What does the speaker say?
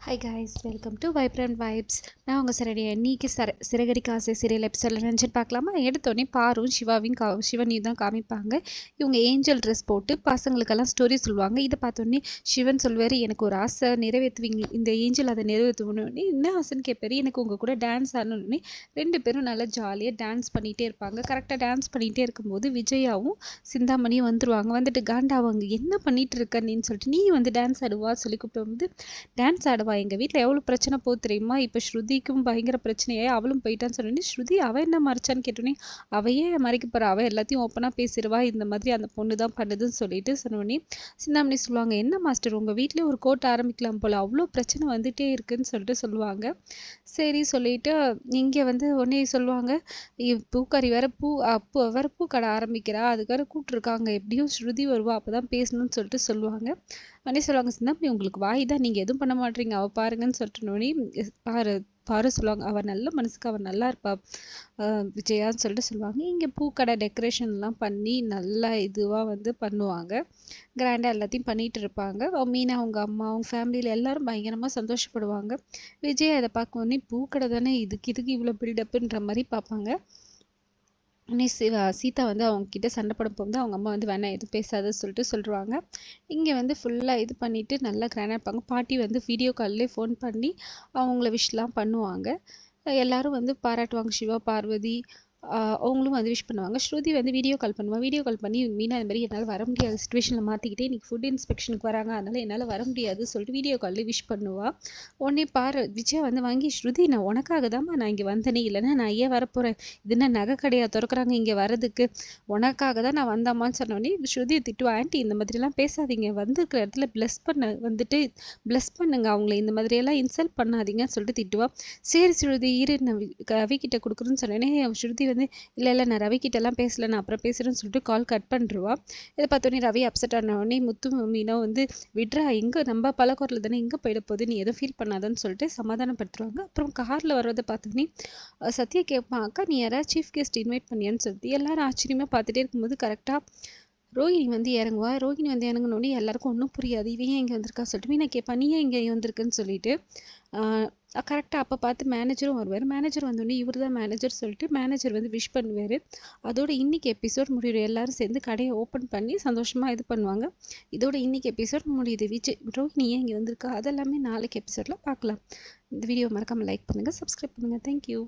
Hi guys, welcome to Vibrant Vibes. நான் உங்கள் சரடி இன்னைக்கு சிறகடிக்க ஆசை சீரியல் எபிசோடில் நினச்சிட்டு பார்க்கலாமா? எடுத்தோடனே பாரும் சிவனையும் தான் காமிப்பாங்க. இவங்க ஏஞ்சல் ட்ரெஸ் போட்டு பசங்களுக்கெல்லாம் ஸ்டோரி சொல்லுவாங்க. இதை பார்த்தோன்னே சிவன் சொல்வார், எனக்கு ஒரு ஆசை நிறைவேற்றுவீங்க, இந்த ஏஞ்சல் அதை நிறைவேற்றுவோன்னே என்ன ஆசைன்னு கேட்பாரு. எனக்கு உங்கள் கூட டான்ஸ் ஆடணுன்னே ரெண்டு பேரும் நல்லா ஜாலியாக டான்ஸ் பண்ணிகிட்டே இருப்பாங்க. கரெக்டாக டான்ஸ் பண்ணிகிட்டே இருக்கும்போது விஜயாவும் சிந்தாமணியும் வந்துடுவாங்க. வந்துட்டு காண்டாவாங்க, என்ன பண்ணிகிட்டு இருக்கன்னு சொல்லிட்டு, நீ வந்து டான்ஸ் ஆடுவா சொல்லி கூப்பிட்டு வந்து டான்ஸ் ஆடுவா. எங்கள் வீட்டில் எவ்வளோ பிரச்சனை போகுது தெரியுமா? இப்போ ஸ்ருதிக்கும் பயங்கர பிரச்சனையே, அவளும் போயிட்டான்னு சொன்னோன்னே ஸ்ருதி அவள் என்ன மறைச்சான்னு கேட்டோன்னே அவையே மறைக்க போகிறா, அவள் எல்லாத்தையும் ஓப்பனாக பேசிடுவா, இந்த மாதிரி அந்த பொண்ணு தான் பண்ணுதுன்னு சொல்லிட்டு சொன்னோன்னே சிந்தாமணி சொல்லுவாங்க, என்ன மாஸ்டர் உங்கள் வீட்டிலே ஒரு கோர்ட் ஆரம்பிக்கலாம் போல், அவ்வளோ பிரச்சனை வந்துகிட்டே இருக்குன்னு சொல்லிட்டு சொல்லுவாங்க. சரி சொல்லிட்டு இங்கே வந்து உடனே சொல்லுவாங்க, பூக்காரி வேற பூ கடை ஆரம்பிக்கிறா, அதுக்கு வேற கூப்பிட்ருக்காங்க, எப்படியும் ஸ்ருதி வருவா, அப்போ தான் பேசணும்னு சொல்லிட்டு சொல்லுவாங்க. உடனே சொல்லுவாங்க, சிந்தாமணி உங்களுக்கு வாய் தான், நீங்கள் எதுவும் பண்ண மாட்டீங்க, அவள் பாருங்கன்னு சொல்லிட்டு பாரு சொல்லுவாங்க, அவள் நல்ல மனசுக்கு அவள் நல்லா இருப்பா விஜயான்னு சொல்லிட்டு சொல்லுவாங்க. இங்கே பூக்கடை டெக்கரேஷன்லாம் பண்ணி நல்லா இதுவாக வந்து பண்ணுவாங்க, கிராண்டாக எல்லாத்தையும் பண்ணிகிட்டு இருப்பாங்க. மீனா அவங்க அம்மா அவங்க ஃபேமிலியில் எல்லாரும் பயங்கரமாக சந்தோஷப்படுவாங்க. விஜய் அதை பார்க்க உடனே பூக்கடை தானே, இதுக்கு இவ்வளோ பில்டப்புன்ற மாதிரி பார்ப்பாங்க. உடனே சீதா வந்து அவங்க கிட்ட சண்டை போட போகும்போது அவங்க அம்மா வந்து வேணாம் எதுவும் பேசாத சொல்லிட்டு சொல்லிடுவாங்க. இங்கே வந்து ஃபுல்லாக இது பண்ணிவிட்டு நல்லா கிராண்டாக இருப்பாங்க. பாட்டி வந்து வீடியோ கால்லே ஃபோன் பண்ணி அவங்கள விஷலாம் பண்ணுவாங்க. எல்லாரும் வந்து பாராட்டுவாங்க. சிவா பார்வதி அவங்களும் வந்து விஷ் பண்ணுவாங்க. ஸ்ருதி வந்து வீடியோ கால் பண்ணுவாள். வீடியோ கால் பண்ணி மீனா இந்த மாதிரி என்னால் வர முடியாத சுச்சுவேஷனில் மாற்றிக்கிட்டே இன்றைக்கி ஃபுட் இன்ஸ்பெக்ஷனுக்கு வராங்க, அதனால் என்னால் வர முடியாது சொல்லிட்டு வீடியோ காலில் விஷ் பண்ணுவாள். உடனே விஜயா வந்து வாங்கி, ஸ்ருதி நான் உனக்காக தான்மா நான் இங்கே வந்தேனே, இல்லைன்னா நான் ஏன் வரப்போகிறேன், இதுன்னா நகை கடையாக திறக்கிறாங்க இங்கே வரதுக்கு, உனக்காக தான் நான் வந்தாமான்னு சொன்னோடனே ஸ்ருதியை திட்டுவா, ஆண்டி இந்த மாதிரிலாம் பேசாதீங்க, வந்துருக்கிற இடத்துல ப்ளஸ் பண்ணுங்க, அவங்கள இந்த மாதிரியெல்லாம் இன்சல்ட் பண்ணாதீங்கன்னு சொல்லிட்டு திட்டுவா. சரி ஸ்ருதி இரு, நான் ரவிக்கிட்ட கொடுக்குறேன்னு சொன்னேனே, ஸ்ருதி வந்து இல்லை நான் ரவிக்கிட்டலாம் பேசலை, நான் அப்புறம் பேசுகிறேன்னு சொல்லிட்டு கால் கட் பண்ணிடுவா. இதை பார்த்தோன்னே ரவி அப்செட் ஆனோடனே முத்து மீனா வந்து விட்ரா, எங்கே நம்ம பழக்கத்தில் தானே, எங்கே போயிட போகுது, நீ எதுவும் ஃபீல் பண்ணாதான்னு சொல்லிட்டு சமாதானப்படுத்துருவாங்க. அப்புறம் காரில் வர்றதை பார்த்தோன்னே சத்யா கேட்பான், அக்கா நீ யாராவது சீஃப் கெஸ்ட் இன்வைட் பண்ணியான்னு சொல்லிட்டு எல்லாரும் ஆச்சரியமாக பார்த்துட்டே இருக்கும்போது கரெக்டாக ரோஹிணி வந்து இறங்குவா. ரோஹிணி வந்து இறங்கினோடனே எல்லாருக்கும் ஒன்றும் புரியாது, இவன் ஏன் இங்கே வந்திருக்கா சொல்லிட்டு மீனா கேட்பா, நீ ஏன் இங்கே வந்திருக்குன்னு சொல்லிட்டு கரெக்டாக அப்போ பார்த்து மேனேஜரும் வருவார். மேனேஜர் வந்தோடனே இவர் தான் மேனேஜர் சொல்லிட்டு மேனேஜர் வந்து விஷ் பண்ணுவார். அதோட இன்னைக்கு எபிசோட் முடியும், எல்லாரும் சேர்ந்து கடையை ஓப்பன் பண்ணி சந்தோஷமாக இது பண்ணுவாங்க. இதோட இன்னைக்கு எபிசோட் முடியுது. ரோஹிணி ஏன் இங்கே வந்திருக்கா அதெல்லாமே நாளைக்கு எபிசோடில் பார்க்கலாம். இந்த வீடியோ மறக்காமல் லைக் பண்ணுங்கள், சப்ஸ்கிரைப் பண்ணுங்கள். தேங்க்யூ.